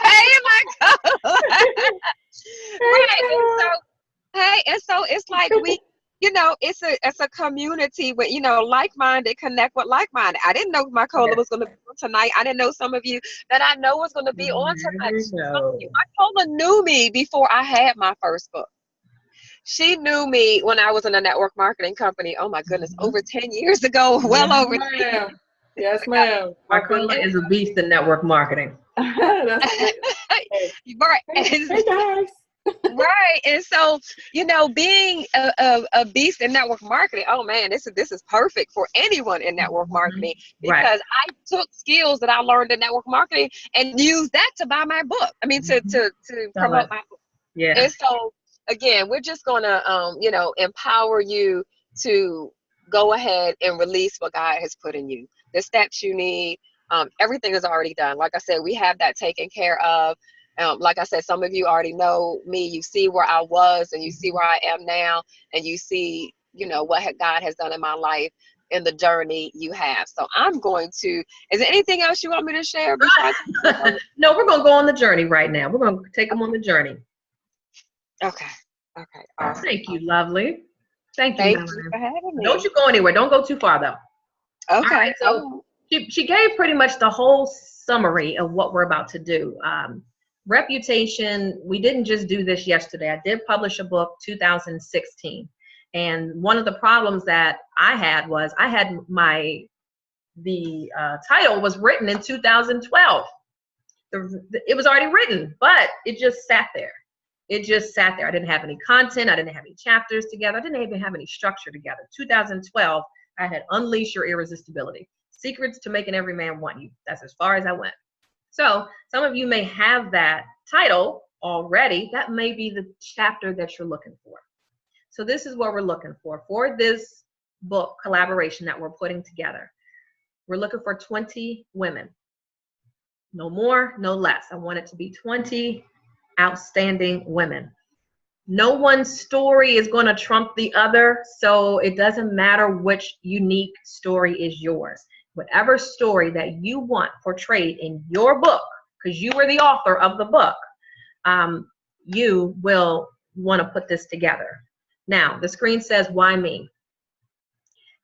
Hey, my God. Right. And so, hey, and so it's like it's a community with, like-minded connect with like-minded. I didn't know my Cola Yes. was going to be on tonight. I didn't know some of you that I know was going to be on You tonight. never Some of you, know. my Cola knew me before I had my first book. She knew me when I was in a network marketing company. Oh my goodness, Mhm. over 10 years ago, well Yes, over 10 ma'am. Yes, years ma'am. My ago. Carla is a beast in network marketing. That's great. Hey, hey, Right. hey guys. Right. And so, being a beast in network marketing, oh man, this is perfect for anyone in network Mhm. marketing, Right. because I took skills that I learned in network marketing and used that to buy my book. I mean, to Mhm. Sell promote it. my book. Yeah. And so again, we're just gonna empower you to go ahead and release what God has put in you. The steps you need, everything is already done. Like I said, we have that taken care of. Like I said, some of you already know me. You see where I was and you see where I am now, and you see, what God has done in my life in the journey you have. So I'm going to, is there anything else you want me to share before I take this over? No, we're gonna go on the journey right now. We're gonna take them on the journey. Okay. Okay. Awesome. Thank you, Awesome. lovely. Thank you, Thank you Melanie. for having Don't me. you go anywhere. Don't go too far though. All right. Okay. All So right. she gave pretty much the whole summary of what we're about to do. Reputation. We didn't just do this yesterday. I did publish a book 2016, and one of the problems that I had was I had the title was written in 2012. It was already written, but it just sat there. It just sat there. I didn't have any content. I didn't have any chapters together. I didn't even have any structure together. 2012, I had Unleash Your Irresistibility. Secrets to Making Every Man Want You. That's as far as I went. So some of you may have that title already. That may be the chapter that you're looking for. So this is what we're looking for this book collaboration that we're putting together. We're looking for 20 women. No more, no less. I want it to be 20 outstanding women. No one's story is going to trump the other, so it doesn't matter which unique story is yours. Whatever story that you want portrayed in your book, because you were the author of the book, you will want to put this together. Now, the screen says, why me?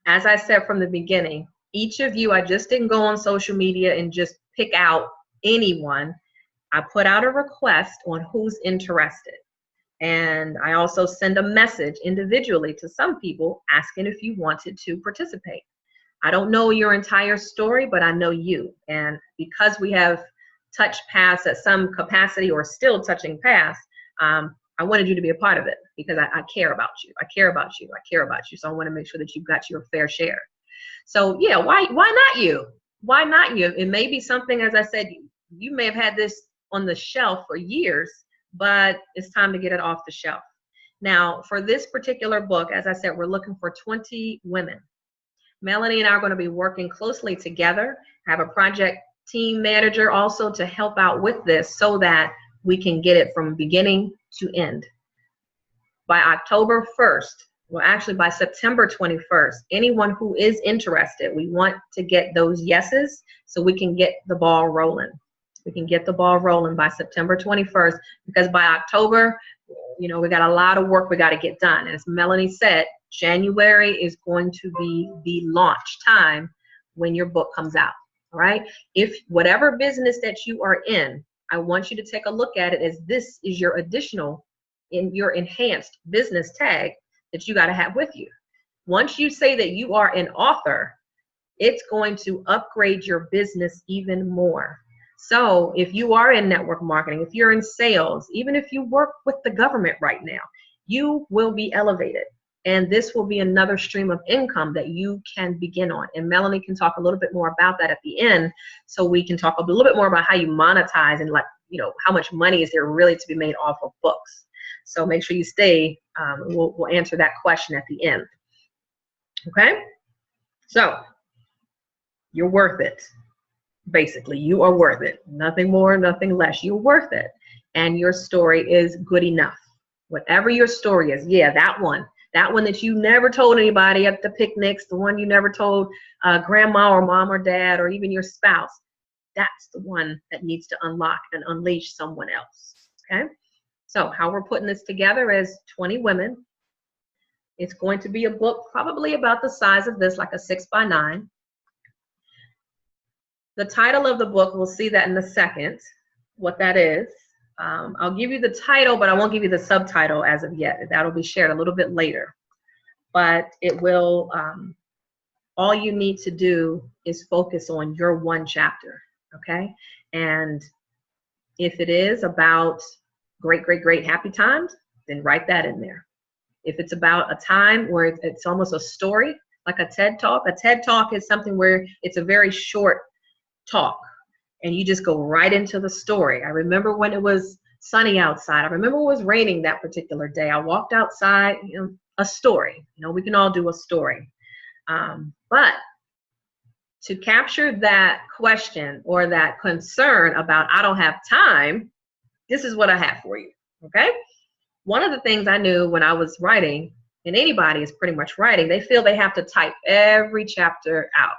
As I said from the beginning, each of you, I just didn't go on social media and just pick out anyone. I put out a request on who's interested. And I also send a message individually to some people asking if you wanted to participate. I don't know your entire story, but I know you. And because we have touched paths at some capacity or still touching paths, I wanted you to be a part of it because I care about you. I care about you. I care about you. So I want to make sure that you've got your fair share. So yeah, why not you? Why not you? It may be something, as I said, you may have had this on the shelf for years, but it's time to get it off the shelf. Now, for this particular book, as I said, we're looking for 20 women. Melanie and I are going to be working closely together. I have a project team manager also to help out with this so that we can get it from beginning to end. By October 1st, well, actually by September 21st, anyone who is interested, we want to get those yeses so we can get the ball rolling. We can get the ball rolling by September 21st, because by October, we got a lot of work we got to get done. And as Melanie said, January is going to be the launch time when your book comes out. All right. If whatever business that you are in, I want you to take a look at it as this is your additional, in your enhanced business tag that you got to have with you. Once you say that you are an author, it's going to upgrade your business even more. So if you are in network marketing, if you're in sales, even if you work with the government right now, you will be elevated. And this will be another stream of income that you can begin on. And Melanie can talk a little bit more about that at the end. So we can talk a little bit more about how you monetize and how much money is there really to be made off of books. So make sure you stay. We'll answer that question at the end. Okay? So you're worth it. Basically, you are worth it. Nothing more, nothing less. You're worth it. And your story is good enough. Whatever your story is, yeah, that one that you never told anybody at the picnics, the one you never told grandma or mom or dad or even your spouse, that's the one that needs to unlock and unleash someone else. Okay? So how we're putting this together is 20 women. It's going to be a book probably about the size of this, like a 6x9. The title of the book, we'll see that in a second, what that is. I'll give you the title, but I won't give you the subtitle as of yet. That'll be shared a little bit later. But it will, all you need to do is focus on your one chapter, okay? And if it is about great, great, great happy times, then write that in there. If it's about a time where it's almost a story, like a TED Talk is something where it's a very short talk and you just go right into the story. I remember when it was sunny outside. I remember it was raining that particular day. I walked outside, you know, a story. You know, we can all do a story. But to capture that question or that concern about I don't have time, this is what I have for you, okay? One of the things I knew when I was writing, and anybody is pretty much writing, they feel they have to type every chapter out,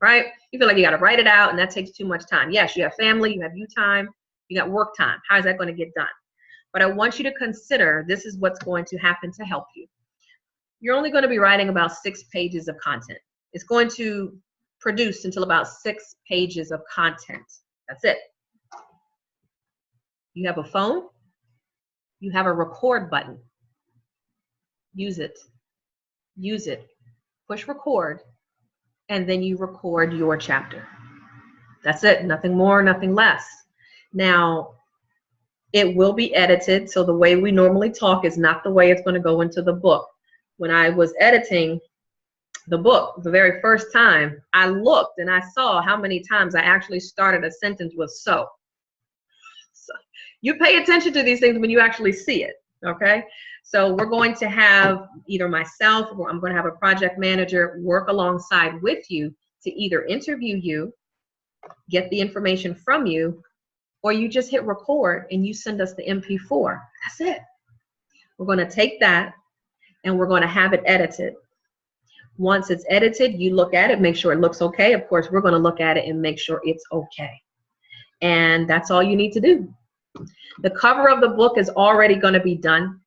right? You feel like you got to write it out and that takes too much time. Yes, you have family, you have you time, you got work time. How is that going to get done? But I want you to consider this is what's going to happen to help you. You're only going to be writing about 6 pages of content. It's going to produce until about 6 pages of content. That's it. You have a phone. You have a record button. Use it. Use it. Push record, and then you record your chapter. That's it. Nothing more, nothing less. Now, it will be edited, so the way we normally talk is not the way it's going to go into the book. When I was editing the book the very first time, I looked and I saw how many times I actually started a sentence with so. You pay attention to these things when you actually see it, okay? So we're going to have either myself or I'm going to have a project manager work alongside with you to either interview you, get the information from you, or you just hit record and you send us the MP4. That's it. We're going to take that and we're going to have it edited. Once it's edited, you look at it, make sure it looks okay. Of course, we're going to look at it and make sure it's okay. And that's all you need to do. The cover of the book is already going to be done.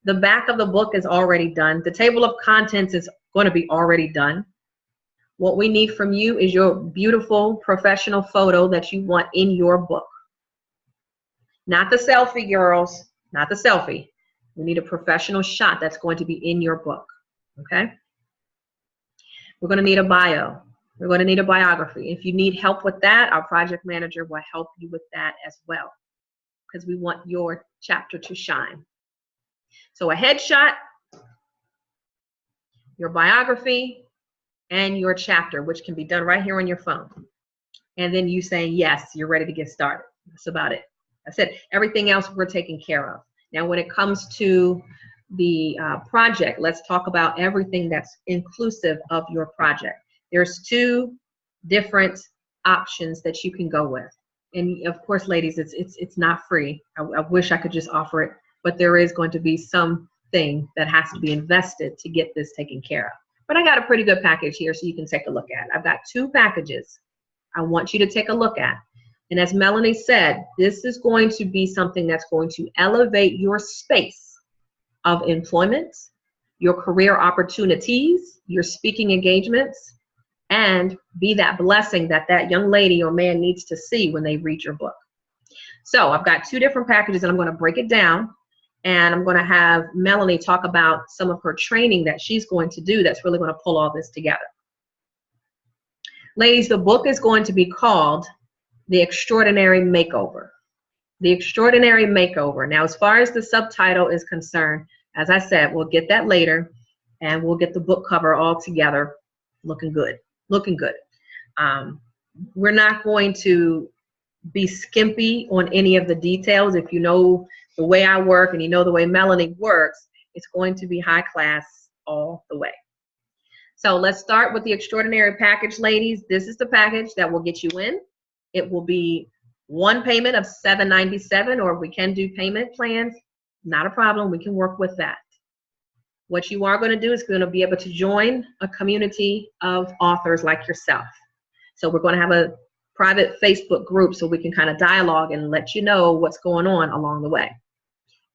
The back of the book is already done. The table of contents is going to be already done. What we need from you is your beautiful professional photo that you want in your book. Not the selfie, girls. Not the selfie. We need a professional shot that's going to be in your book. Okay? We're going to need a bio. We're going to need a biography. If you need help with that, our project manager will help you with that as well, because we want your chapter to shine. So a headshot, your biography, and your chapter, which can be done right here on your phone. And then you saying, yes, you're ready to get started. That's about it. That's it. Everything else we're taking care of. Now, when it comes to the project, let's talk about everything that's inclusive of your project. There's 2 different options that you can go with. And of course, ladies, it's not free. I wish I could just offer it, but there is going to be something that has to be invested to get this taken care of. But I got a pretty good package here so you can take a look at. I've got 2 packages I want you to take a look at. And as Melanie said, this is going to be something that's going to elevate your space of employment, your career opportunities, your speaking engagements, and be that blessing that that young lady or man needs to see when they read your book. So I've got 2 different packages and I'm going to break it down, and I'm going to have Melanie talk about some of her training that she's going to do that's really going to pull all this together. Ladies, the book is going to be called The Extraordinary Makeover. The Extraordinary Makeover. Now, as far as the subtitle is concerned, as I said, we'll get that later, and we'll get the book cover all together looking good. Looking good. We're not going to be skimpy on any of the details. If you know the way I work and you know the way Melanie works, it's going to be high class all the way. So let's start with the Extraordinary package, ladies. This is the package that will get you in. It will be one payment of $7.97, or we can do payment plans. Not a problem. We can work with that. What you are going to do is going to be able to join a community of authors like yourself. So we're going to have a private Facebook group so we can kind of dialogue and let you know what's going on along the way.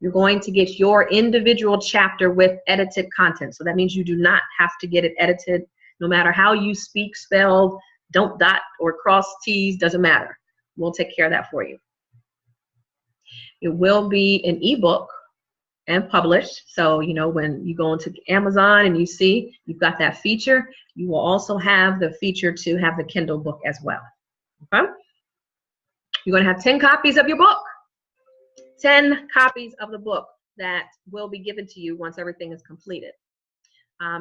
You're going to get your individual chapter with edited content. So that means you do not have to get it edited, no matter how you speak, spell, don't dot or cross T's, doesn't matter. We'll take care of that for you. It will be an ebook and published. So, you know, when you go into Amazon and you see you've got that feature, you will also have the feature to have the Kindle book as well. Okay? You're going to have 10 copies of your book. 10 copies of the book that will be given to you once everything is completed.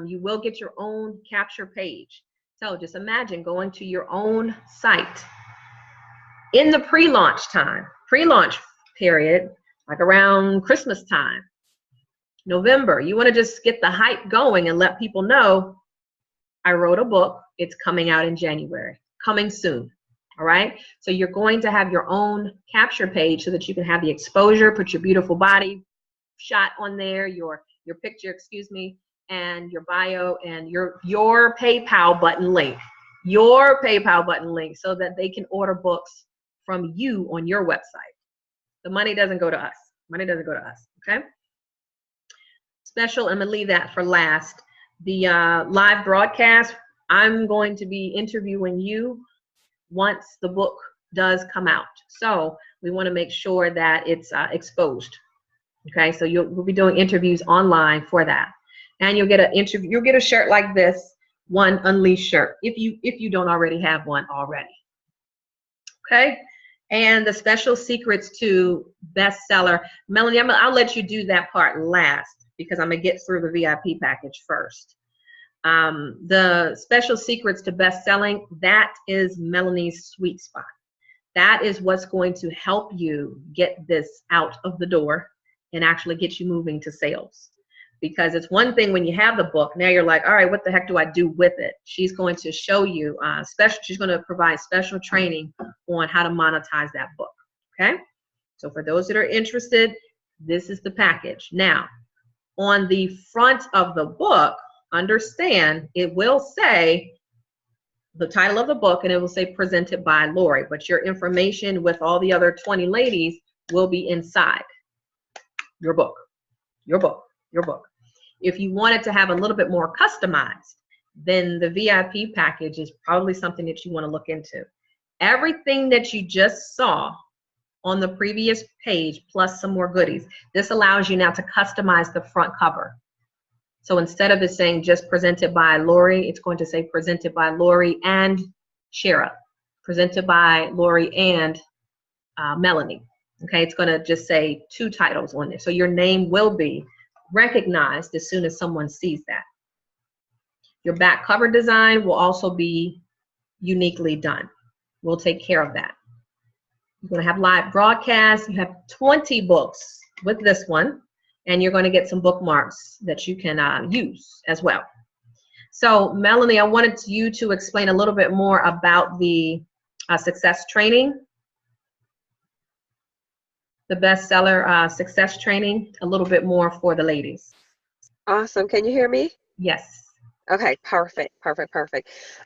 You will get your own capture page. So just imagine going to your own site in the pre-launch time, pre-launch period, like around Christmas time, November. You want to just get the hype going and let people know, I wrote a book. It's coming out in January, coming soon. All right. So you're going to have your own capture page so that you can have the exposure, put your beautiful body shot on there, your picture, excuse me, and your bio and your PayPal button link, so that they can order books from you on your website. The money doesn't go to us. Money doesn't go to us. Okay. Special, I'm going to leave that for last. The live broadcast, I'm going to be interviewing you once the book does come out. So we want to make sure that it's exposed. Okay, so we'll be doing interviews online for that. And you'll get you'll get a shirt like this, one Unleashed shirt, if you don't already have one already. Okay, and the special secrets to bestseller. Melanie, I'll let you do that part last because I'm going to get through the VIP package first. The special secrets to best-selling, that is Melanie's sweet spot. That is what's going to help you get this out of the door and actually get you moving to sales. Because it's one thing when you have the book, now you're like, all right, what the heck do I do with it? She's going to show you, she's going to provide special training on how to monetize that book. Okay? So for those that are interested, this is the package. Now, on the front of the book, understand it will say the title of the book and it will say presented by Lorie, but your information with all the other 20 ladies will be inside your book. If you wanted to have a little bit more customized, then the VIP package is probably something that you want to look into. Everything that you just saw on the previous page plus some more goodies, this allows you now to customize the front cover. So instead of it saying just presented by Lorie, it's going to say presented by Lorie and Shara, presented by Lorie and Melanie. Okay, it's going to just say 2 titles on there. So your name will be recognized as soon as someone sees that. Your back cover design will also be uniquely done. We'll take care of that. You're going to have live broadcasts. You have 20 books with this one. And you're going to get some bookmarks that you can use as well. So, Melanie, I wanted you to explain a little bit more about the success training, the bestseller success training, a little bit more for the ladies. Awesome. Can you hear me? Yes. Okay, perfect.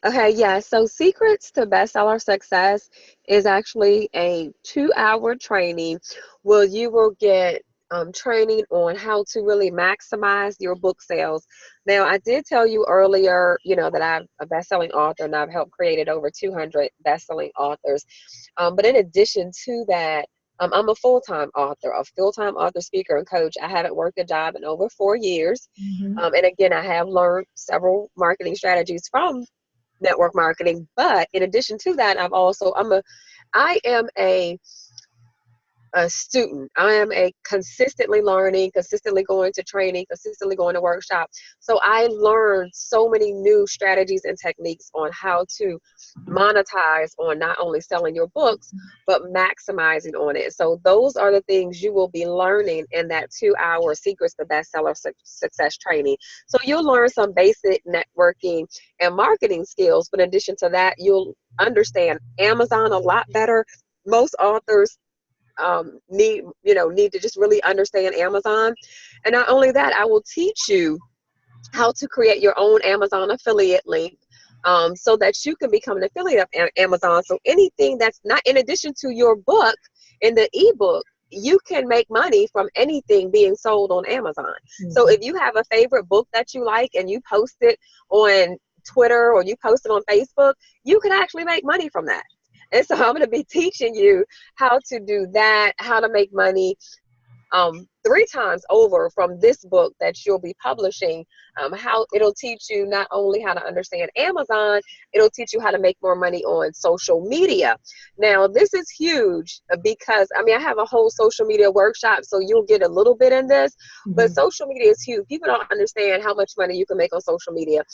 Okay, yeah, so Secrets to Bestseller Success is actually a 2-hour training where you will get training on how to really maximize your book sales. Now, I did tell you earlier, you know, that I'm a best-selling author and I've helped create over 200 best-selling authors. But in addition to that, I'm a full-time author, a full-time author, speaker, and coach. I haven't worked a job in over 4 years. And again, I have learned several marketing strategies from network marketing. But in addition to that, I am a student. I am a consistently learning, consistently going to training, consistently going to workshop. So I learned so many new strategies and techniques on how to monetize on not only selling your books, but maximizing on it. So those are the things you will be learning in that 2-hour Secrets to Bestseller Success training. So you'll learn some basic networking and marketing skills, but in addition to that, you'll understand Amazon a lot better. Most authors need to just really understand Amazon. And not only that, I will teach you how to create your own Amazon affiliate link, so that you can become an affiliate of Amazon. So anything that's not in addition to your book in the ebook, you can make money from anything being sold on Amazon. Mm-hmm. So if you have a favorite book that you like and you post it on Twitter or you post it on Facebook, you can actually make money from that. And so I'm going to be teaching you how to do that, how to make money 3 times over from this book that you'll be publishing. How it'll teach you not only how to understand Amazon, it'll teach you how to make more money on social media. Now, this is huge because, I mean, I have a whole social media workshop, so you'll get a little bit in this, but social media is huge. People don't understand how much money you can make on social media.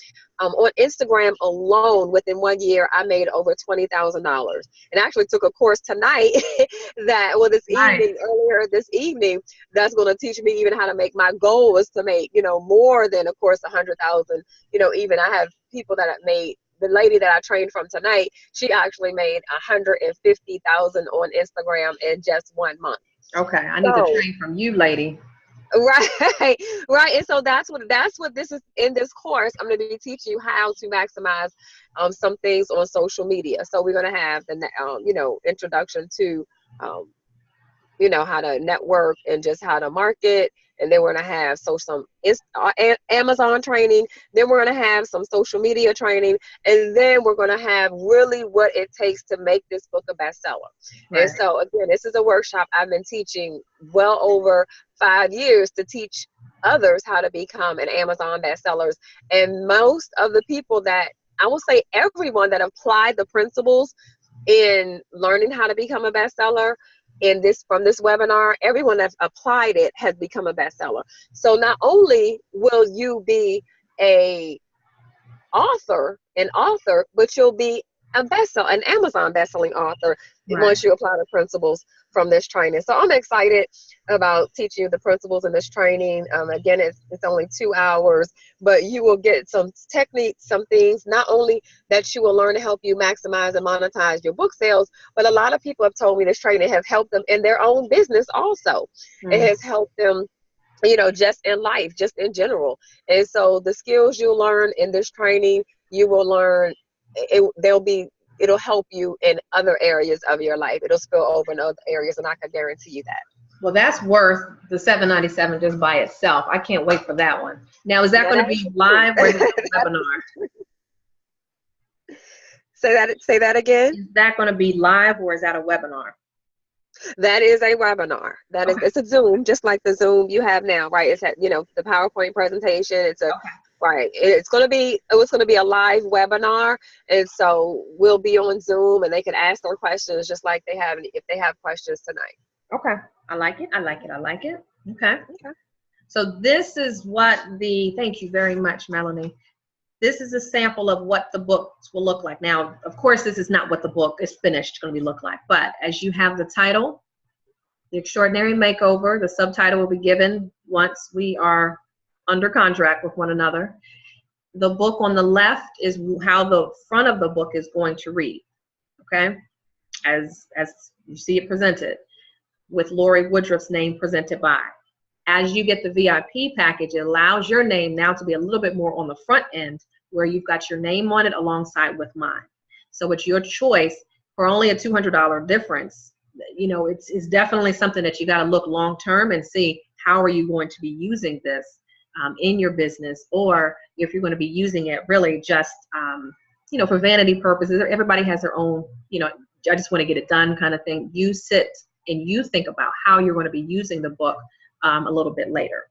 On Instagram alone, within 1 year, I made over $20,000. And I actually took a course tonight that, well, earlier this evening, that's going to teach me even how to make. My goal is to make, more than, of course, 100,000. Even I have people that have made. The lady that I trained from tonight, she actually made 150,000 on Instagram in just 1 month. Okay, I need to train from you, lady. Right, right. And so that's what this is in this course. I'm going to be teaching you how to maximize some things on social media. So we're going to have the introduction to how to network and just how to market. And then we're going to have some Amazon training. Then we're going to have some social media training. And then we're going to have really what it takes to make this book a bestseller. Right. And so, again, this is a workshop I've been teaching well over 5 years to teach others how to become an Amazon bestsellers. And most of the people that, I will say everyone that applied the principles in learning how to become a bestseller, from this webinar, everyone that's applied it has become a bestseller. So not only will you be an author, but you'll be an Amazon bestselling author once you apply the principles from this training. So I'm excited about teaching you the principles in this training. Again, it's only 2 hours, but you will get some techniques, some things, not only that you will learn to help you maximize and monetize your book sales, but a lot of people have told me this training has helped them in their own business also. It has helped them just in life, just in general. And so the skills you'll learn in this training, you will learn, it'll help you in other areas of your life. It'll spill over in other areas, and I can guarantee you that. Well, that's worth the $7.97 just by itself. I can't wait for that one. Now, is that going to be live or is it a webinar? Say that again. Is that going to be live or is that a webinar? That is a webinar. It's a Zoom, just like the Zoom you have now, right? It's the PowerPoint presentation. It's right. It was going to be a live webinar, and so we'll be on Zoom, and they can ask their questions just like they have if they have questions tonight. Okay, I like it. Okay. So this is thank you very much, Melanie. This is a sample of what the books will look like. Now, of course, this is not what the book is finished going to look like, but as you have the title, The Extraordinary Makeover, the subtitle will be given once we are under contract with one another. The book on the left is how the front of the book is going to read, okay? As you see it presented, with Lorie Woodruff's name presented by. As you get the VIP package, it allows your name now to be a little bit more on the front end where you've got your name on it alongside with mine. So it's your choice for only a $200 difference. It's definitely something that you got to look long term and see how are you going to be using this in your business, or if you're going to be using it really just, for vanity purposes. Everybody has their own, I just want to get it done kind of thing. You sit and you think about how you're going to be using the book a little bit later.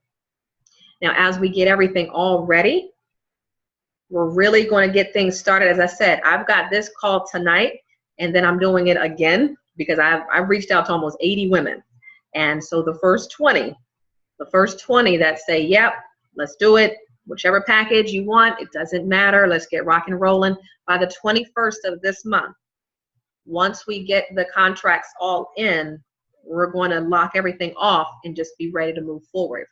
Now, as we get everything all ready, we're really going to get things started. As I said, I've got this call tonight, and then I'm doing it again because I've reached out to almost 80 women. And so the first 20 that say, yep, let's do it, whichever package you want, it doesn't matter, let's get rock and rolling. By the 21st of this month, once we get the contracts all in, we're going to lock everything off and just be ready to move forward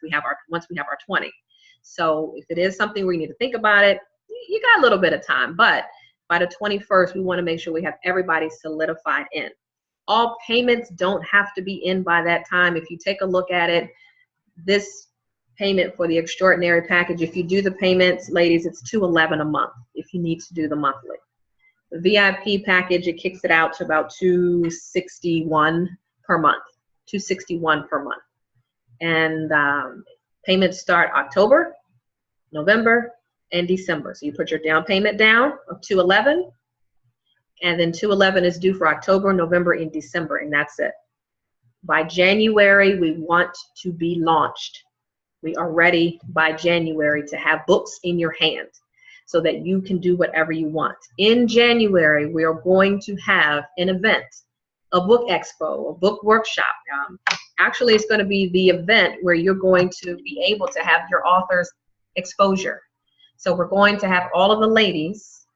once we have our 20. So if it is something where you need to think about it, you got a little bit of time, but by the 21st, we want to make sure we have everybody solidified in. All payments don't have to be in by that time. If you take a look at it, this payment for the extraordinary package. If you do the payments, ladies, it's $211 a month if you need to do the monthly. The VIP package, it kicks it out to about $261 per month. $261 per month. And payments start October, November, and December. So you put your down payment down of $211, and then $211 is due for October, November, and December, and that's it. By January, we want to be launched. We are ready by January to have books in your hand so that you can do whatever you want. In January, we are going to have an event, a book expo, a book workshop. Actually, it's going to be the event where you're going to be able to have your author's exposure. So we're going to have all of the ladies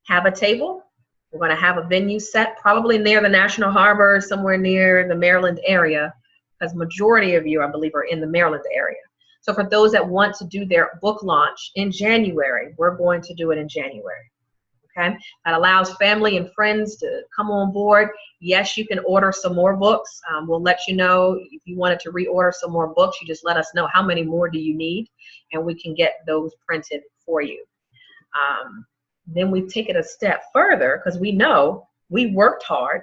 have a table. We're going to have a venue set probably near the National Harbor, somewhere near the Maryland area, because majority of you, I believe, are in the Maryland area. So for those that want to do their book launch in January, we're going to do it in January. Okay, that allows family and friends to come on board. Yes, you can order some more books. We'll let you know if you wanted to reorder some more books. You just let us know how many more do you need, and we can get those printed for you. Then we take it a step further because we know we worked hard.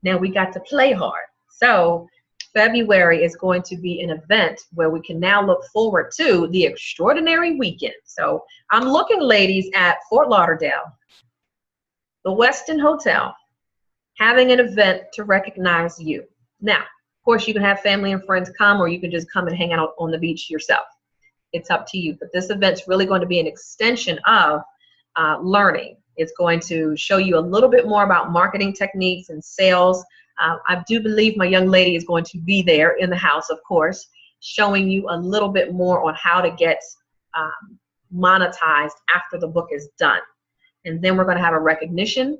Now we got to play hard. So February is going to be an event where we can now look forward to the extraordinary weekend. So I'm looking, ladies, at Fort Lauderdale, the Westin Hotel, having an event to recognize you. Now, of course, you can have family and friends come, or you can just come and hang out on the beach yourself. It's up to you. But this event's really going to be an extension of learning. It's going to show you a little bit more about marketing techniques and sales. I do believe my young lady is going to be there in the house, of course, showing you a little bit more on how to get monetized after the book is done. And then we're going to have a recognition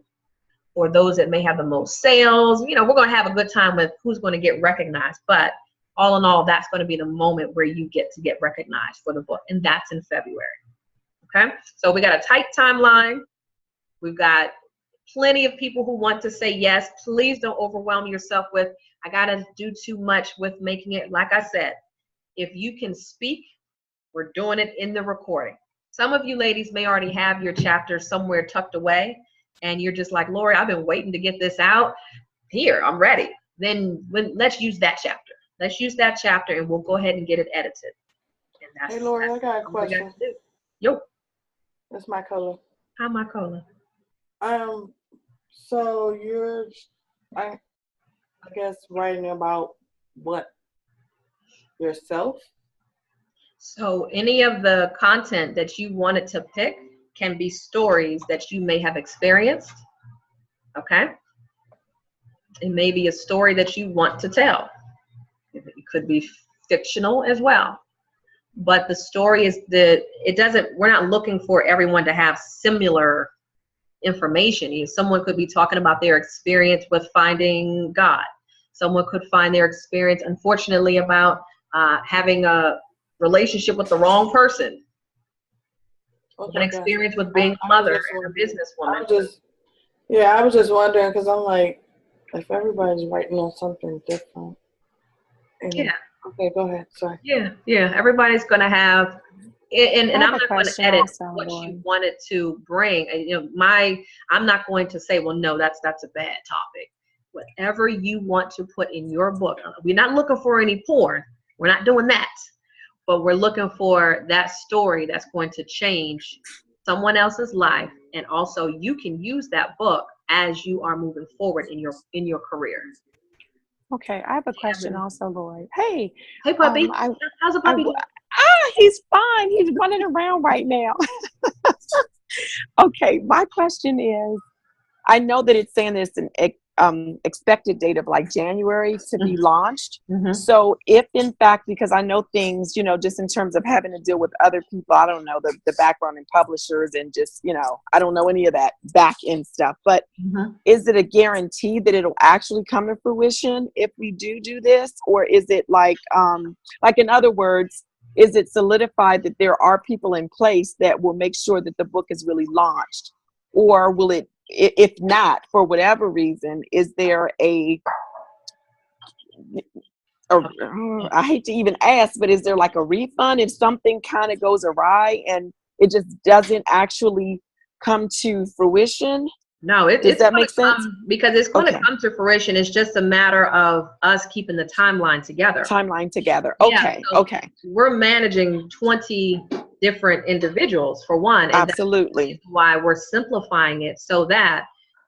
for those that may have the most sales. You know, we're going to have a good time with who's going to get recognized. But all in all, that's going to be the moment where you get to get recognized for the book. And that's in February. Okay, so we got a tight timeline. We've got plenty of people who want to say yes. Please don't overwhelm yourself with, I got to do too much with making it. Like I said, if you can speak, we're doing it in the recording. Some of you ladies may already have your chapter somewhere tucked away, and you're just like, Lorie, I've been waiting to get this out. Here, I'm ready. Then let's use that chapter. Let's use that chapter, and we'll go ahead and get it edited. And that's, hey, Lorie, I got a question. Yo. That's my color. Hi, my color. So you're, I guess, writing about what? Yourself? So any of the content that you wanted to pick can be stories that you may have experienced. Okay? It may be a story that you want to tell. It could be fictional as well. But the story is that we're not looking for everyone to have similar information. Someone could be talking about their experience with finding God. Someone could find their experience, unfortunately, about having a relationship with the wrong person. Okay, An experience with being a mother and a businesswoman. I was just wondering, because I'm like, if everybody's writing on something different. Yeah. Okay, go ahead. Sorry. Yeah. Everybody's going to have, and I'm not going to edit what you wanted to bring. You know, I'm not going to say, well, no, that's a bad topic. Whatever you want to put in your book. We're not looking for any porn. We're not doing that. But we're looking for that story that's going to change someone else's life, and also you can use that book as you are moving forward in your career. Okay, I have a question also, Lorie. Hey, puppy. How's the puppy doing? He's fine. He's running around right now. Okay, my question is, I know that it's saying there's an expected date of like January to be launched. Mm-hmm. So if in fact, because I know things, you know, just in terms of having to deal with other people, I don't know the background in publishers and just, you know, I don't know any of that back end stuff, but is it a guarantee that it'll actually come to fruition if we do this? Or is it like in other words, is it solidified that there are people in place that will make sure that the book is really launched? Or will it, if not, for whatever reason, is there or I hate to even ask, but is there like a refund if something kind of goes awry and it just doesn't actually come to fruition? No, Does it's that going make to sense? come, because it's going to Okay. come to fruition. It's just a matter of us keeping the timeline together. Timeline together. Yeah, Okay. so Okay. we're managing 20 different individuals for one, and that's Absolutely. why we're simplifying it so that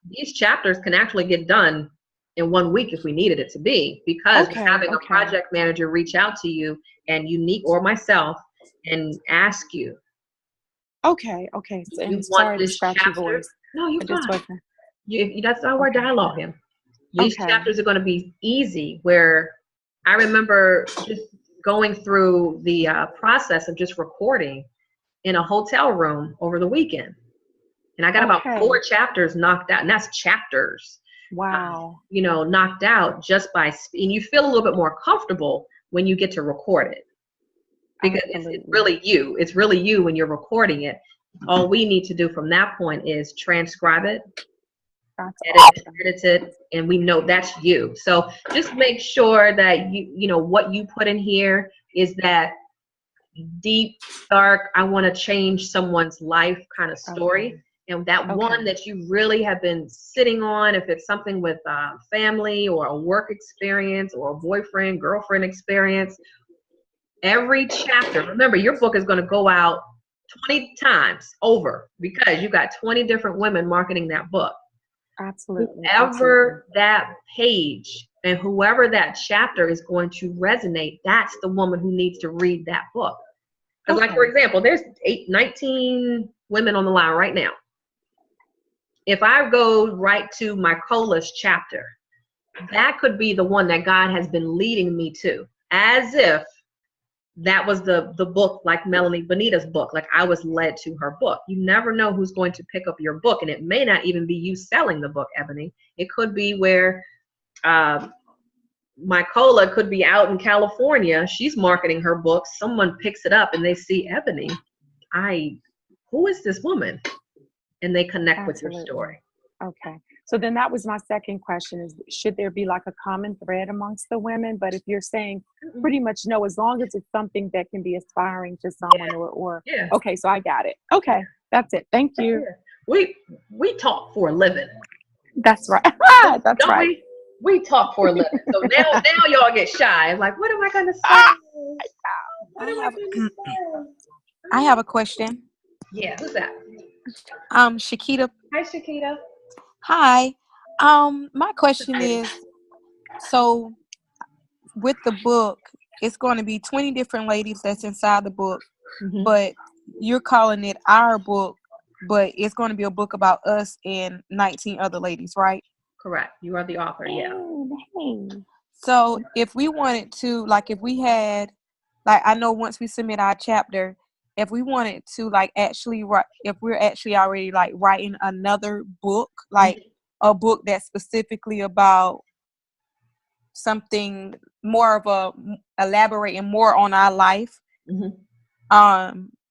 these chapters can actually get done in 1 week if we needed it to be, because Okay. we're having a Okay. project manager reach out to you and unique or myself and ask you, Okay. Okay. So, you and want sorry to this scratchy chapter? voice. No, you're I just fine. wasn't. That's our Okay. dialogue him. These Okay. chapters are going to be easy, where I remember just going through the process of just recording in a hotel room over the weekend. And I got about Okay. 4 chapters knocked out, and that's chapters, Wow. knocked out just by, and you feel a little bit more comfortable when you get to record it, because it's Absolutely. really you. It's really you when you're recording it. All we need to do from that point is transcribe it, That's edit it, and we know that's you. So just make sure that you know what you put in here is that deep, dark, I want to change someone's life kind of story. Okay. And that Okay. one that you really have been sitting on, if it's something with family or a work experience or a boyfriend, girlfriend experience, every chapter, remember your book is going to go out 20 times over, because you got 20 different women marketing that book. Absolutely. Whoever that page and whoever that chapter is going to resonate, that's the woman who needs to read that book. Because like, for example, there's 19 women on the line right now. If I go right to my Cola's chapter, that could be the one that God has been leading me to, as if that was the book, like Melanie Bonita's book, like I was led to her book. You never know who's going to pick up your book, and it may not even be you selling the book, Ebony. It could be where my Cola could be out in California. She's marketing her book. Someone picks it up and they see Ebony. Who is this woman? And they connect with your story. Okay. So then that was my second question, is should there be like a common thread amongst the women? But if you're saying pretty much no, as long as it's something that can be aspiring to someone or okay, so I got it. Okay. That's it. Thank you. We talk for a living. That's right. That's Don't right. We talk for a living. So now y'all get shy. Like, what am I gonna say? I have a question. Yeah, who's that? Shakita. Hi, Shakita. Hi. My question is, so with the book, it's going to be 20 different ladies that's inside the book, but you're calling it our book, but it's going to be a book about us and 19 other ladies, right? Correct. You are the author, yeah. So if we wanted to, like, if we had, like, I know once we submit our chapter, if we wanted to, like, actually write, if we're actually already, like, writing another book, like a book that's specifically about something more of elaborating more on our life,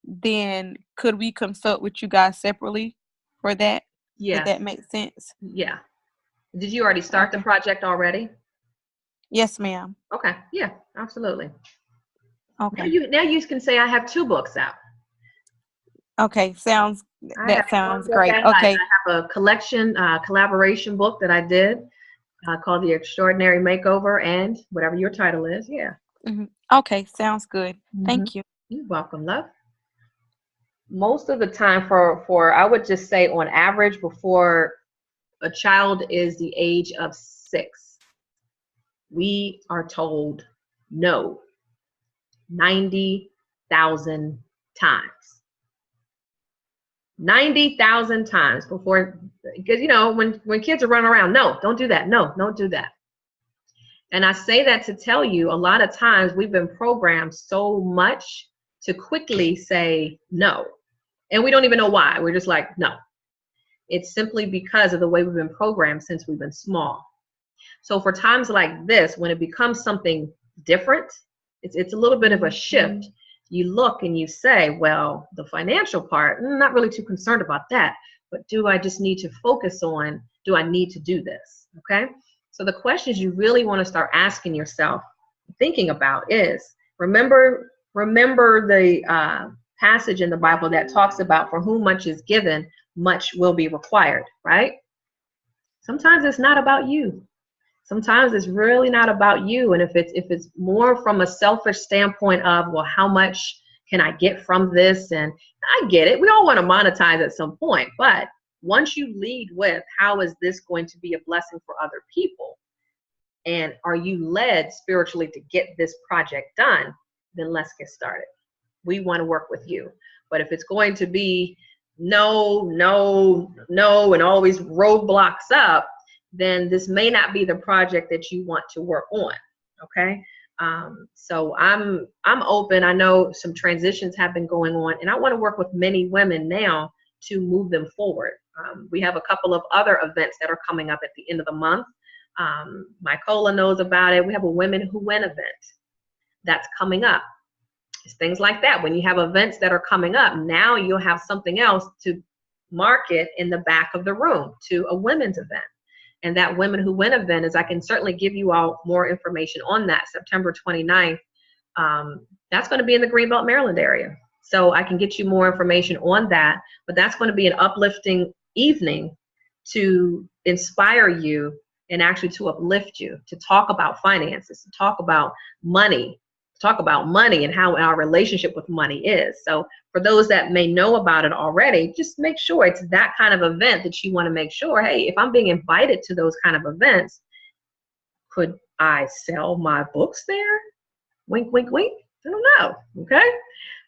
then could we consult with you guys separately for that? Yeah. Does that make sense? Yeah. Did you already start the project already? Yes, ma'am. Okay. Yeah, absolutely. Okay. Now you can say I have 2 books out. Okay, sounds great. Okay. I have a collection, collaboration book that I did called The Extraordinary Makeover, and whatever your title is. Yeah. Okay, sounds good. Thank you. You're welcome, love. Most of the time for I would just say on average, before a child is the age of 6, we are told no 90,000 times. 90,000 times before, because when kids are running around, no, don't do that. No, don't do that. And I say that to tell you, a lot of times we've been programmed so much to quickly say no. And we don't even know why. We're just like, no. It's simply because of the way we've been programmed since we've been small. So for times like this, when it becomes something different, it's a little bit of a shift. You look and you say, well, the financial part, I'm not really too concerned about that, but do I just need to focus on, do I need to do this? Okay. So the questions you really want to start asking yourself thinking about is, remember the passage in the Bible that talks about for whom much is given, much will be required, right? Sometimes it's not about you. Sometimes it's really not about you. And if it's more from a selfish standpoint of, well, how much can I get from this? And I get it. We all want to monetize at some point. But once you lead with, how is this going to be a blessing for other people? And are you led spiritually to get this project done? Then let's get started. We want to work with you. But if it's going to be no, and always roadblocks up, then this may not be the project that you want to work on. Okay. So I'm open. I know some transitions have been going on, and I want to work with many women now to move them forward. We have a couple of other events that are coming up at the end of the month. Mykola knows about it. We have a Women Who Win event that's coming up. It's things like that. When you have events that are coming up, now you'll have something else to market in the back of the room to a women's event. And that Women Who Win event is, I can certainly give you all more information on that, September 29th. That's going to be in the Greenbelt, Maryland area. So I can get you more information on that. But that's going to be an uplifting evening to inspire you and actually to uplift you, to talk about finances, to talk about money, and how our relationship with money is. So for those that may know about it already, just make sure it's that kind of event that you want to make sure, hey, if I'm being invited to those kind of events, could I sell my books there? Wink, wink, wink. I don't know. Okay.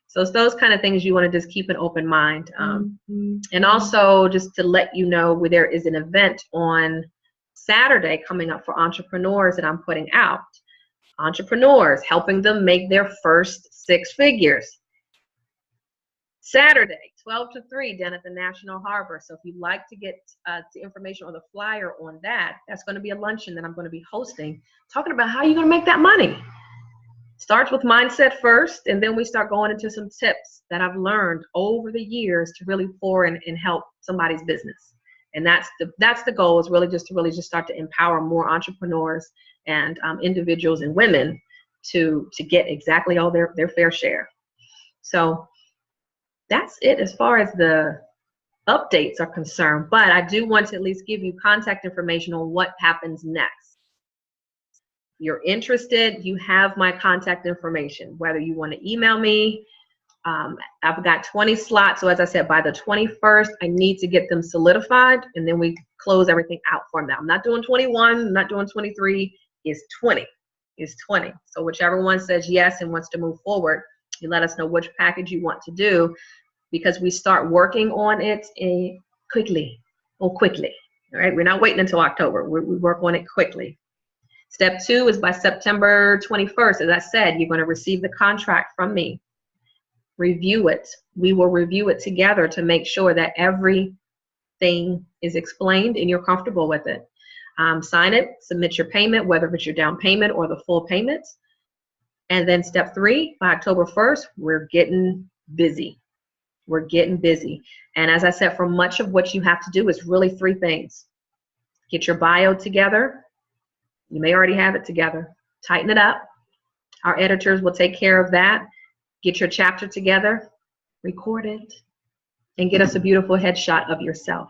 So it's those kind of things you want to just keep an open mind. And also just to let you know, where there is an event on Saturday coming up for entrepreneurs that I'm putting out. Entrepreneurs, helping them make their first 6 figures. Saturday, 12 to 3, down at the National Harbor. So if you'd like to get the information or the flyer on that, that's going to be a luncheon that I'm going to be hosting, talking about how you're going to make that money. Starts with mindset first, and then we start going into some tips that I've learned over the years to really pour in and help somebody's business. And that's the goal, is really just start to empower more entrepreneurs and individuals and women to get exactly all their fair share. So that's it as far as the updates are concerned. But I do want to at least give you contact information on what happens next. If you're interested, you have my contact information, whether you want to email me. I've got 20 slots. So as I said, by the 21st, I need to get them solidified, and then we close everything out from that. I'm not doing 21, I'm not doing 23, it's 20. It's 20. So whichever one says yes and wants to move forward, you let us know which package you want to do, because we start working on it quickly. All right, we're not waiting until October. We work on it quickly. Step 2 is by September 21st. As I said, you're going to receive the contract from me. Review it. We will review it together to make sure that everything is explained and you're comfortable with it. Sign it, submit your payment, whether it's your down payment or the full payment. And then step 3, by October 1st, we're getting busy. We're getting busy. And as I said, for much of what you have to do is really 3 things. Get your bio together. You may already have it together. Tighten it up. Our editors will take care of that. Get your chapter together, record it, and get us a beautiful headshot of yourself.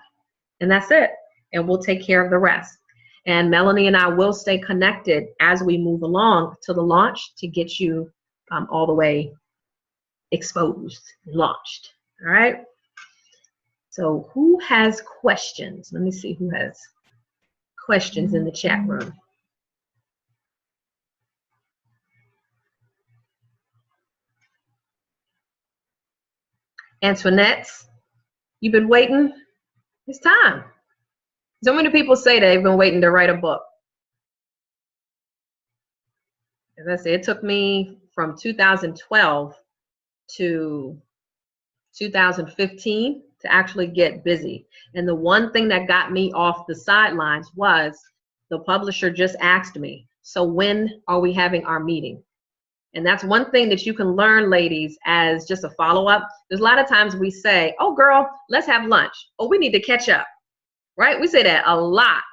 And that's it. And we'll take care of the rest. And Melanie and I will stay connected as we move along to the launch to get you all the way exposed, launched. All right. So who has questions? Let me see who has questions in the chat room. Antoinette, you've been waiting? It's time. So many people say they've been waiting to write a book. As I say, it took me from 2012 to 2015 to actually get busy. And the one thing that got me off the sidelines was the publisher just asked me, so when are we having our meeting? And that's one thing that you can learn, ladies, as just a follow-up. There's a lot of times we say, oh, girl, let's have lunch. Oh, we need to catch up, right? We say that a lot.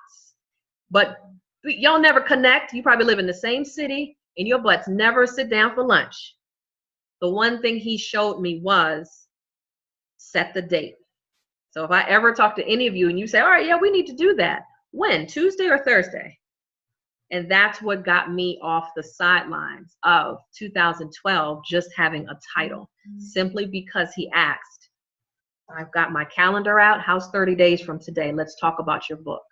But y'all never connect. You probably live in the same city, in your butts never sit down for lunch, the one thing he showed me was set the date. So if I ever talk to any of you and you say, all right, yeah, we need to do that. When? Tuesday or Thursday? And that's what got me off the sidelines of 2012, just having a title, simply because he asked, I've got my calendar out. How's 30 days from today? Let's talk about your book.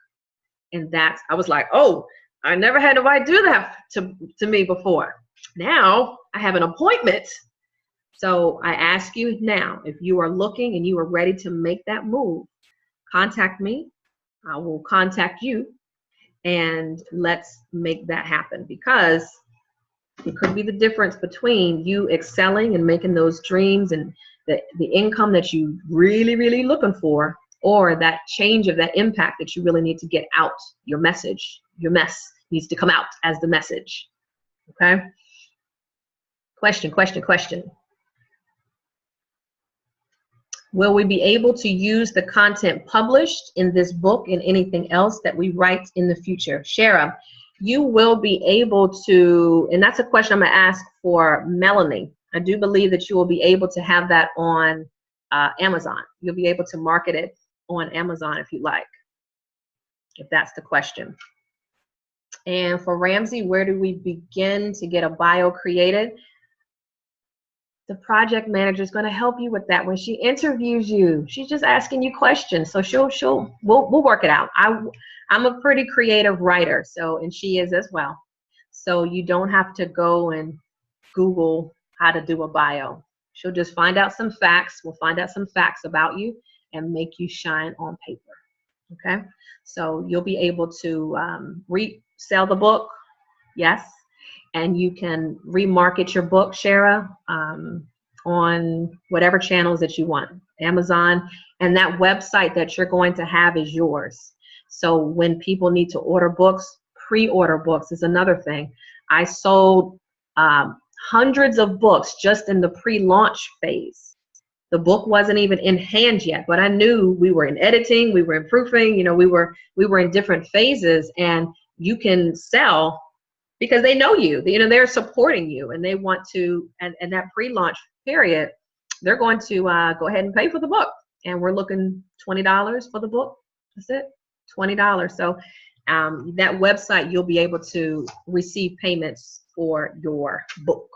And that's, I was like, oh, I never had nobody do that to me before. Now I have an appointment. So I ask you now, if you are looking and you are ready to make that move, contact me. I will contact you, and let's make that happen, because it could be the difference between you excelling and making those dreams and the income that you really, really looking for, or that change of that impact that you really need to get out. Your message, your mess needs to come out as the message. Okay? Question. Will we be able to use the content published in this book and anything else that we write in the future? Shara, you will be able to, and that's a question I'm going to ask for Melanie. I do believe that you will be able to have that on Amazon. You'll be able to market it on Amazon if you like, if that's the question. And for Ramsey, where do we begin to get a bio created? The project manager is going to help you with that when she interviews you. She's just asking you questions, so we'll work it out. I'm a pretty creative writer, so, and she is as well. So you don't have to go and Google how to do a bio. She'll just find out some facts. We'll find out some facts about you and make you shine on paper. Okay, so you'll be able to resell the book, yes. And you can remarket your book, Shara, on whatever channels that you want, Amazon, and that website that you're going to have is yours. So when people need to order books, pre-order books is another thing. I sold hundreds of books just in the pre-launch phase. The book wasn't even in hand yet, but I knew we were in editing, we were in proofing, you know, we were in different phases, and you can sell because they know you, they're supporting you, and they want to, and that pre-launch period, they're going to go ahead and pay for the book. And we're looking $20 for the book. That's it, $20. So that website, you'll be able to receive payments for your book.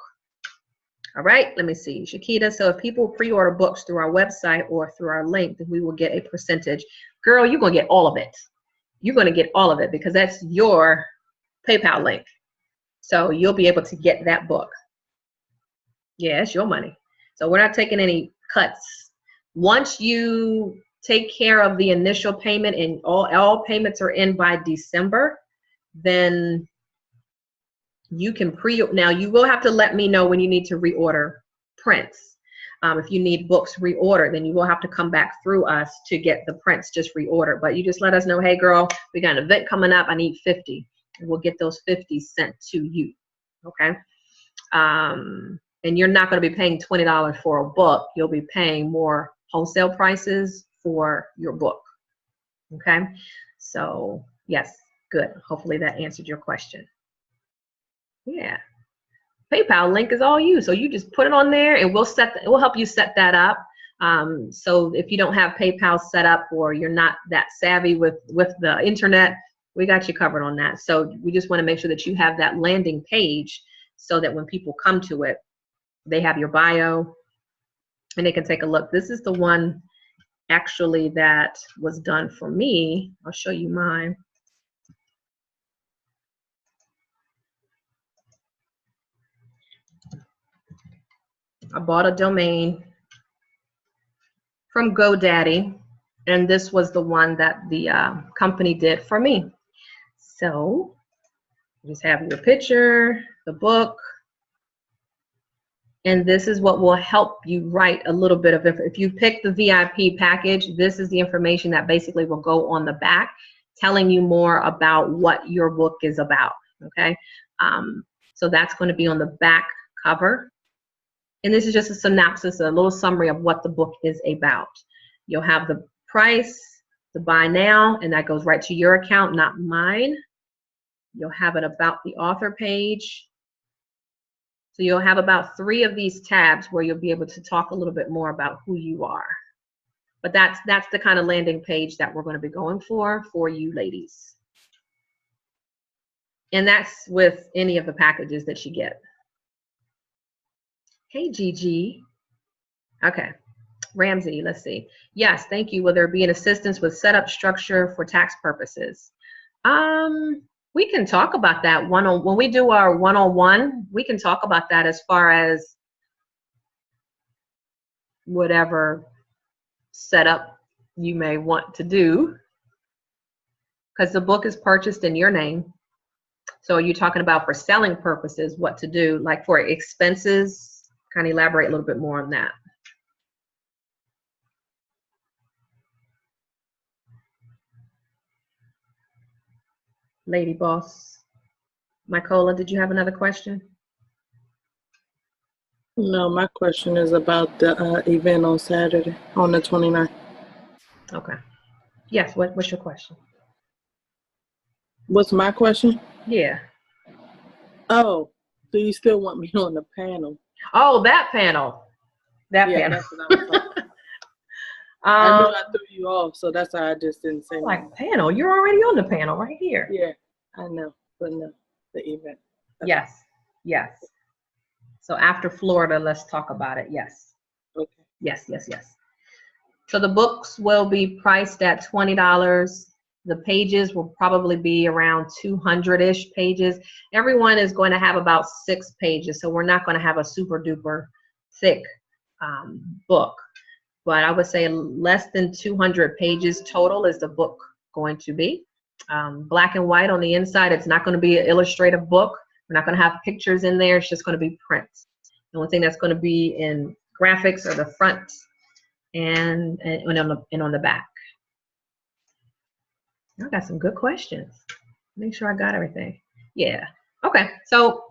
All right, let me see, Shakita. So if people pre-order books through our website or through our link, then we will get a percentage. Girl, you're going to get all of it. You're going to get all of it because that's your PayPal link. So you'll be able to get that book. Yeah, it's your money. So we're not taking any cuts. Once you take care of the initial payment and all payments are in by December, then you can now you will have to let me know when you need to reorder prints. If you need books reordered, then you will have to come back through us to get the prints just reordered. But you just let us know, hey girl, we got an event coming up, I need 50. And we'll get those 50 sent to you, okay? And you're not going to be paying $20 for a book. You'll be paying more wholesale prices for your book, okay? So, yes, good. Hopefully that answered your question. Yeah. PayPal link is all you. So you just put it on there, and we'll help you set that up. So if you don't have PayPal set up, or you're not that savvy with the internet, we got you covered on that. So we just want to make sure that you have that landing page so that when people come to it, they have your bio and they can take a look. This is the one actually that was done for me. I'll show you mine. I bought a domain from GoDaddy, and this was the one that the company did for me. So just have your picture, the book, and this is what will help you write a little bit of it. If you pick the VIP package, this is the information that basically will go on the back, telling you more about what your book is about, okay? So that's going to be on the back cover. And this is just a synopsis, a little summary of what the book is about. You'll have the price, the buy now, and that goes right to your account, not mine. You'll have it about the author page. So you'll have about 3 of these tabs where you'll be able to talk a little bit more about who you are. But that's the kind of landing page that we're going to be going for you ladies. And that's with any of the packages that you get. Hey, Gigi. Okay. Ramsey, let's see. Yes, thank you. Will there be an assistance with setup structure for tax purposes? We can talk about that when we do our one-on-one. We can talk about that as far as whatever setup you may want to do, because the book is purchased in your name. So you're talking about for selling purposes, what to do, like for expenses. Kind of elaborate a little bit more on that. Lady Boss. Mykola, did you have another question? No, my question is about the event on Saturday, on the 29th. Okay. Yes, what's your question? What's my question? Yeah. Oh, do you still want me on the panel? Oh, that panel. That Yeah, panel. that's what I was talking. I knew I threw you off, so that's why I just didn't say like panel. You're already on the panel right here. Yeah, I know, but no, the event. Okay. Yes, yes. So after Florida, let's talk about it. Yes. Okay. Yes, yes, yes. So the books will be priced at $20. The pages will probably be around 200-ish pages. Everyone is going to have about 6 pages, so we're not going to have a super duper thick book. But I would say less than 200 pages total is the book going to be. Black and white on the inside. It's not going to be an illustrative book. We're not going to have pictures in there. It's just going to be prints. The only thing that's going to be in graphics are the front and on the back. I got some good questions. Make sure I got everything. Yeah. Okay. So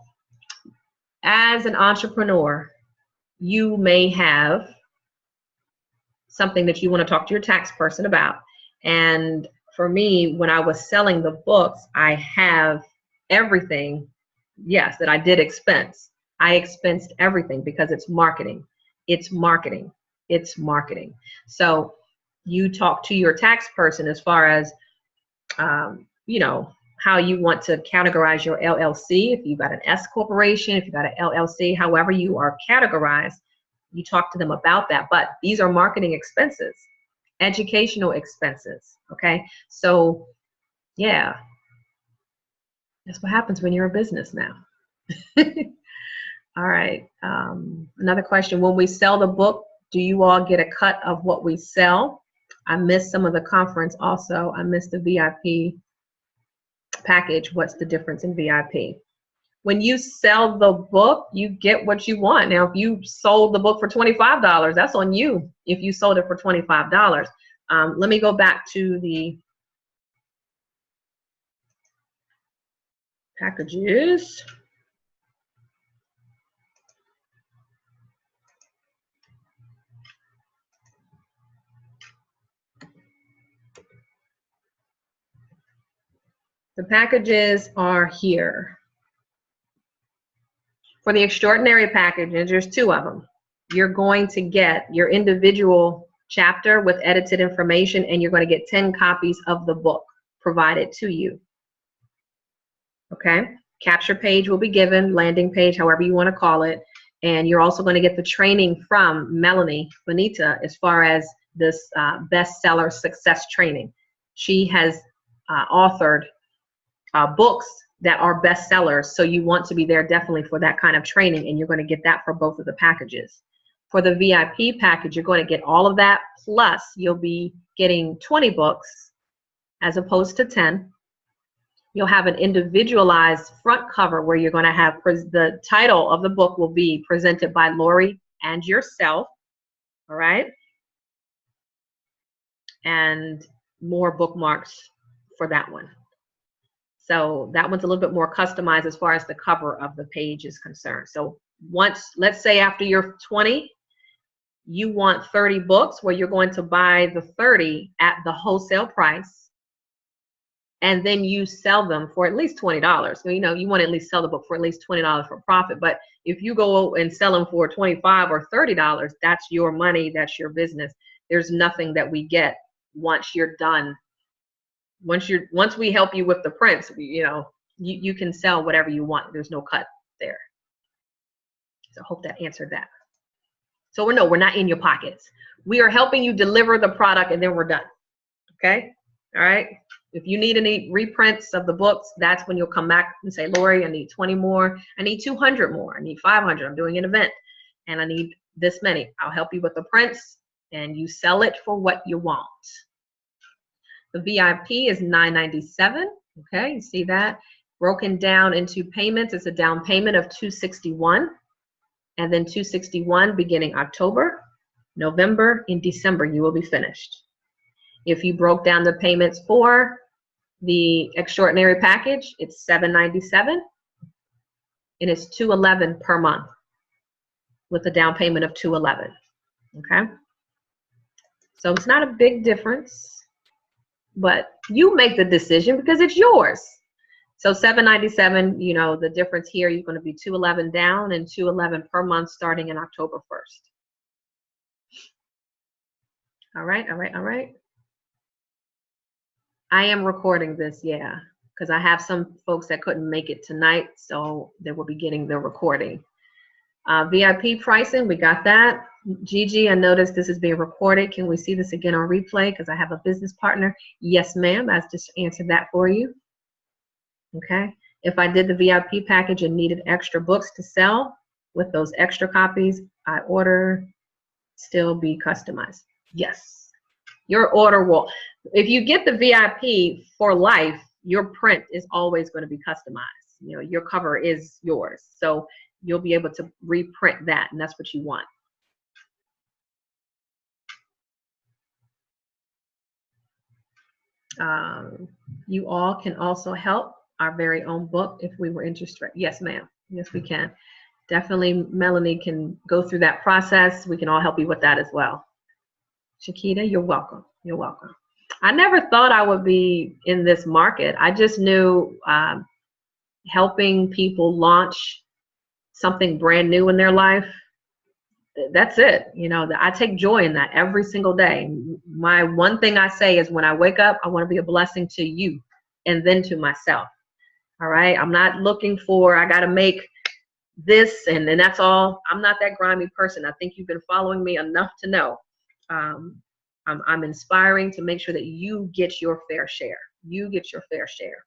as an entrepreneur, you may have something that you want to talk to your tax person about. And for me, when I was selling the books, I have everything, yes, that I did expense. I expensed everything because it's marketing. It's marketing. It's marketing. So you talk to your tax person as far as, you know, how you want to categorize your LLC. If you've got an S corporation, if you've got an LLC, however you are categorized, you talk to them about that. But these are marketing expenses, educational expenses. Okay. So yeah, that's what happens when you're a business now. All right. Another question. When we sell the book, do you all get a cut of what we sell? I missed some of the conference also. I missed the VIP package. What's the difference in VIP? When you sell the book, you get what you want. Now, if you sold the book for $25, that's on you if you sold it for $25. Let me go back to the packages. The packages are here. For the extraordinary packages, there's 2 of them. You're going to get your individual chapter with edited information, and you're going to get 10 copies of the book provided to you. Okay? Capture page will be given, landing page, however you want to call it. And you're also going to get the training from Melanie Bonita as far as this bestseller success training. She has authored books that are bestsellers, so you want to be there definitely for that kind of training, and you're going to get that for both of the packages. For the VIP package, you're going to get all of that, plus you'll be getting 20 books as opposed to 10. You'll have an individualized front cover where you're going to have the title of the book will be presented by Lorie and yourself, all right? And more bookmarks for that one. So that one's a little bit more customized as far as the cover of the page is concerned. So once, let's say after you're 20, you want 30 books where you're going to buy the 30 at the wholesale price. and then you sell them for at least $20. So, you know, you want to at least sell the book for at least $20 for profit. But if you go and sell them for $25 or $30, that's your money, that's your business. There's nothing that we get once you're done. Once we help you with the prints, you know, you can sell whatever you want. There's no cut there. So I hope that answered that. So we're not in your pockets. We are helping you deliver the product, and then we're done. Okay? All right? If you need any reprints of the books, that's when you'll come back and say, Lorie, I need 20 more. I need 200 more. I need 500. I'm doing an event, and I need this many. I'll help you with the prints, and you sell it for what you want. The VIP is $997. Okay, you see that? Broken down into payments. It's a down payment of $261. And then $261 beginning October, November, and December, you will be finished. If you broke down the payments for the extraordinary package, it's $797, and it's $211 per month with a down payment of $211. Okay? So it's not a big difference, but you make the decision because it's yours. So $797, you know, the difference here, you're going to be $211 down and $211 per month starting in October 1st. All right, all right, all right. I am recording this, yeah, because I have some folks that couldn't make it tonight, so they will be getting the recording. VIP pricing, we got that. Gigi, I noticed this is being recorded. Can we see this again on replay? Because I have a business partner. Yes, ma'am. I just answered that for you. Okay. If I did the VIP package and needed extra books to sell with those extra copies, I order still be customized. Yes. Your order will, if you get the VIP for life, your print is always going to be customized. You know, your cover is yours. So you'll be able to reprint that, and that's what you want. You all can also help our very own book if we were interested. Yes, ma'am. Yes, we can. Definitely, Melanie can go through that process. We can all help you with that as well. Shakita, you're welcome. You're welcome. I never thought I would be in this market. I just knew helping people launch something brand new in their life, that's it. You know, I take joy in that every single day. My one thing I say is when I wake up, I want to be a blessing to you and then to myself. All right. I'm not looking for, I got to make this and that's all. I'm not that grimy person. I think you've been following me enough to know. I'm inspiring to make sure that you get your fair share. You get your fair share.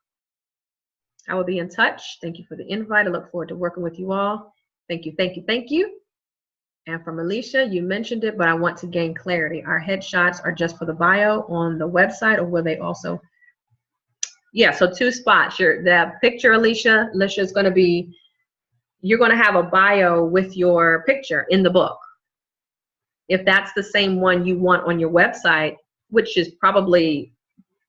I will be in touch. Thank you for the invite. I look forward to working with you all. Thank you, thank you, thank you. And from Alicia, you mentioned it, but I want to gain clarity. Our headshots are just for the bio on the website, or will they also? Yeah, so 2 spots. That picture, Alicia is going to be, you're going to have a bio with your picture in the book. If that's the same one you want on your website, which is probably,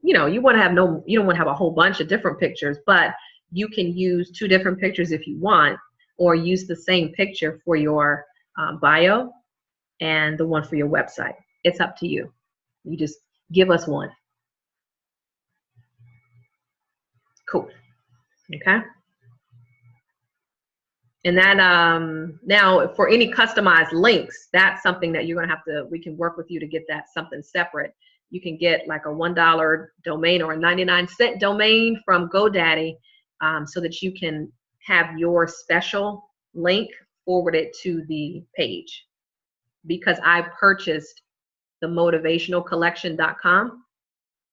you know, you want to have you don't want to have a whole bunch of different pictures, but you can use 2 different pictures if you want, or use the same picture for your bio and the one for your website. It's up to you. You just give us one. Cool. Okay. And that now for any customized links, that's something that you're gonna have to, we can work with you to get that something separate. You can get like a $1 domain or a 99-cent domain from GoDaddy so that you can have your special link forwarded to the page. Because I purchased the motivationalcollection.com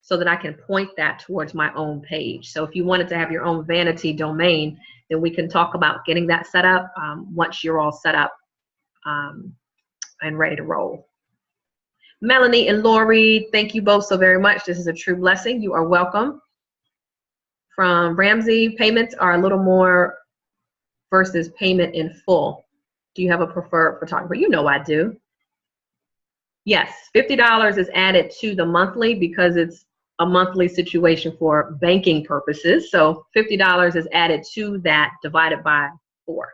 so that I can point that towards my own page. So if you wanted to have your own vanity domain, then we can talk about getting that set up once you're all set up and ready to roll. Melanie and Lorie, thank you both so very much. This is a true blessing. You are welcome. From Ramsey, payments are a little more versus payment in full. Do you have a preferred photographer? You know I do. Yes, $50 is added to the monthly because it's a monthly situation for banking purposes. So $50 is added to that divided by 4.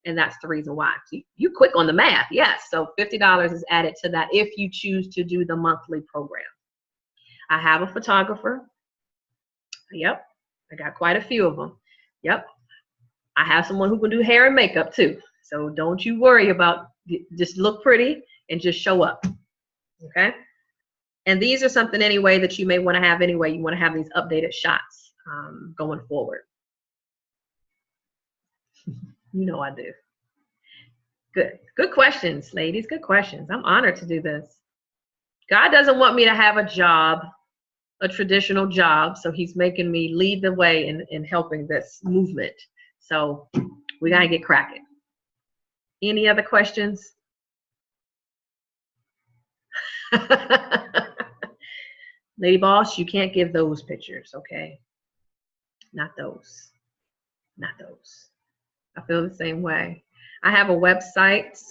And that's the reason why. You quick on the math, yes. So $50 is added to that if you choose to do the monthly program. I have a photographer. Yep. I got quite a few of them. Yep. I have someone who can do hair and makeup too. So don't you worry about, just look pretty and just show up. Okay. And these are something anyway that you may want to have anyway. You want to have these updated shots going forward. You know I do. Good. Good questions, ladies. Good questions. I'm honored to do this. God doesn't want me to have a job, a traditional job. So he's making me lead the way in helping this movement. So we got to get cracking. Any other questions? Lady Boss, you can't give those pictures, okay? Not those. Not those. I feel the same way. I have a website.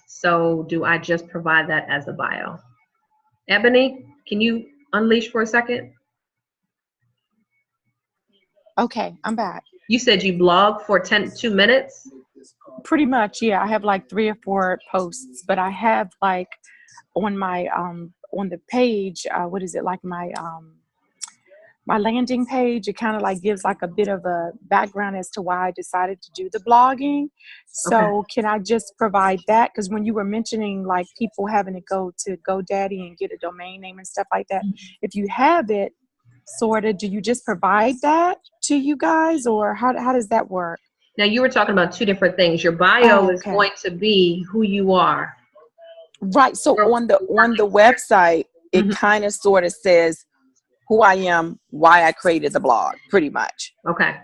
So do I just provide that as a bio? Ebony, can you unleash for a second? Okay, I'm back. You said you blog for 2 minutes? Pretty much, yeah. I have like 3 or 4 posts, but I have like on my on the page, what is it, like my my landing page, it kind of like gives like a bit of a background as to why I decided to do the blogging. So Okay. can I just provide that? Because when you were mentioning like people having to go to GoDaddy and get a domain name and stuff like that, if you have it, sort of, do you just provide that to you guys, or how does that work? Now you were talking about 2 different things. Your bio is going to be who you are. Right. So on the website, it kind of sort of says who I am, why I created the blog, pretty much. Okay.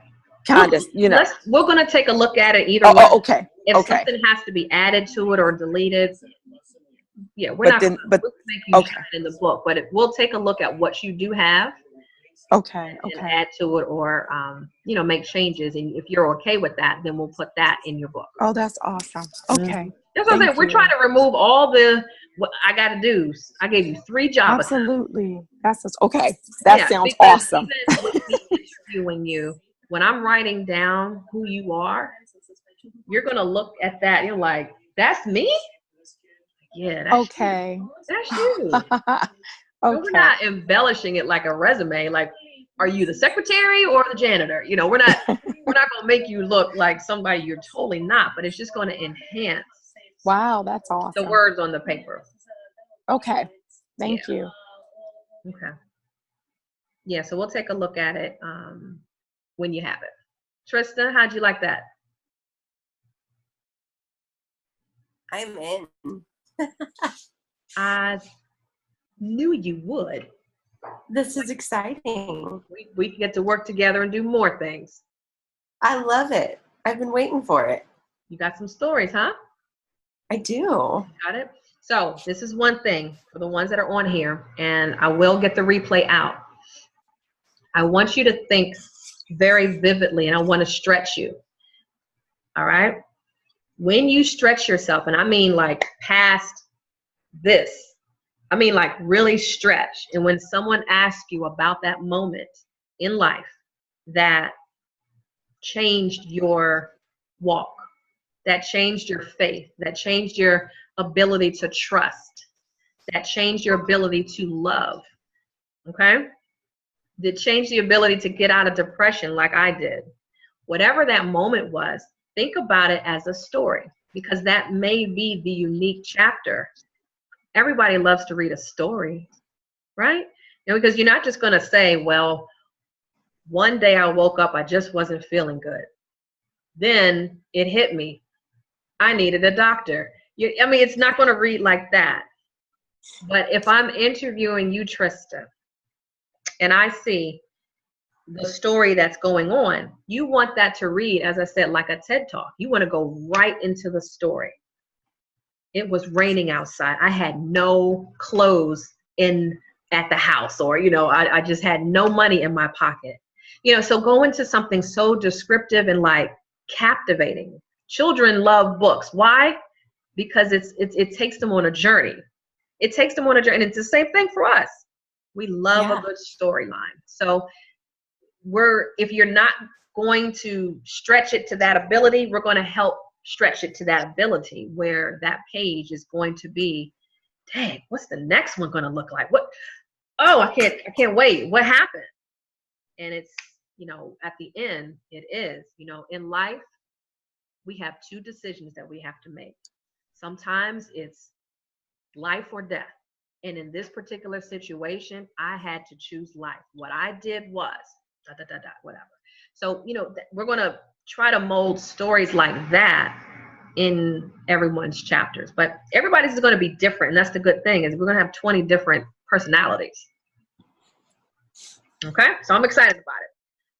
Kind of, you know. We're going to take a look at it either way. Oh, okay. If something has to be added to it or deleted, yeah, we're not going to make you shine in the book, but we'll take a look at what you do have. Okay. And add to it or, you know, make changes. And if you're okay with that, then we'll put that in your book. Oh, that's awesome. Okay. That's what I'm saying. We're trying to remove all the what I got to do. I gave you 3 jobs. Absolutely. That's okay. That sounds awesome. Even with me interviewing you, when I'm writing down who you are, you're going to look at that. You're like, that's me? Yeah, that's you. That's you. So we're not embellishing it like a resume. Like, are you the secretary or the janitor? You know, we're not going to make you look like somebody you're totally not, but it's just going to enhance. Wow, that's awesome. The words on the paper. Okay. Thank you. Okay. Yeah, so we'll take a look at it when you have it. Trista, how'd you like that? I'm in. I knew you would. This is exciting. We can get to work together and do more things. I love it. I've been waiting for it. You got some stories, huh? I do. Got it? So this is one thing for the ones that are on here, and I will get the replay out. I want you to think very vividly, and I want to stretch you. All right? When you stretch yourself, and I mean like past this, I mean like really stretch. And when someone asks you about that moment in life that changed your walk, that changed your faith, that changed your ability to trust, that changed your ability to love, okay? That changed the ability to get out of depression like I did. Whatever that moment was, think about it as a story, because that may be the unique chapter. Everybody loves to read a story, right? You know, because you're not just going to say, well, one day I woke up, I just wasn't feeling good. Then it hit me. I needed a doctor. I mean, it's not going to read like that. But if I'm interviewing you, Trista, and I see the story that's going on, you want that to read, as I said, like a TED Talk. You want to go right into the story. It was raining outside. I had no clothes at the house, or, you know, I just had no money in my pocket. You know, so go into something so descriptive and like captivating. Children love books. Why? Because it takes them on a journey. It takes them on a journey. And it's the same thing for us. We love a good storyline. So if you're not going to stretch it to that ability, we're going to help stretch it to that ability where that page is going to be, dang, what's the next one going to look like? oh, I can't wait. What happened? And it's, at the end, it is, in life, we have two decisions that we have to make. Sometimes it's life or death. And in this particular situation, I had to choose life. What I did was, whatever. So, we're going to try to mold stories like that in everyone's chapters. But everybody's going to be different. And that's the good thing, is we're going to have 20 different personalities. Okay? So I'm excited about it.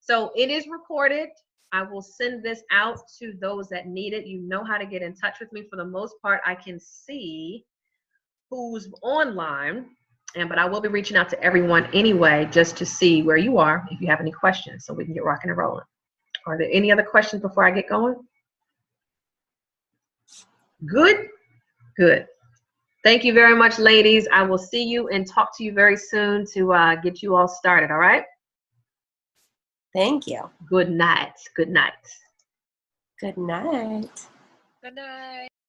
So it is recorded. I will send this out to those that need it. You know how to get in touch with me. For the most part, I can see who's online, but I will be reaching out to everyone anyway, just to see where you are, if you have any questions, so we can get rocking and rolling. Are there any other questions before I get going? Good? Good. Thank you very much, ladies. I will see you and talk to you very soon to get you all started, all right? Thank you. Good night. Good night. Good night. Good night.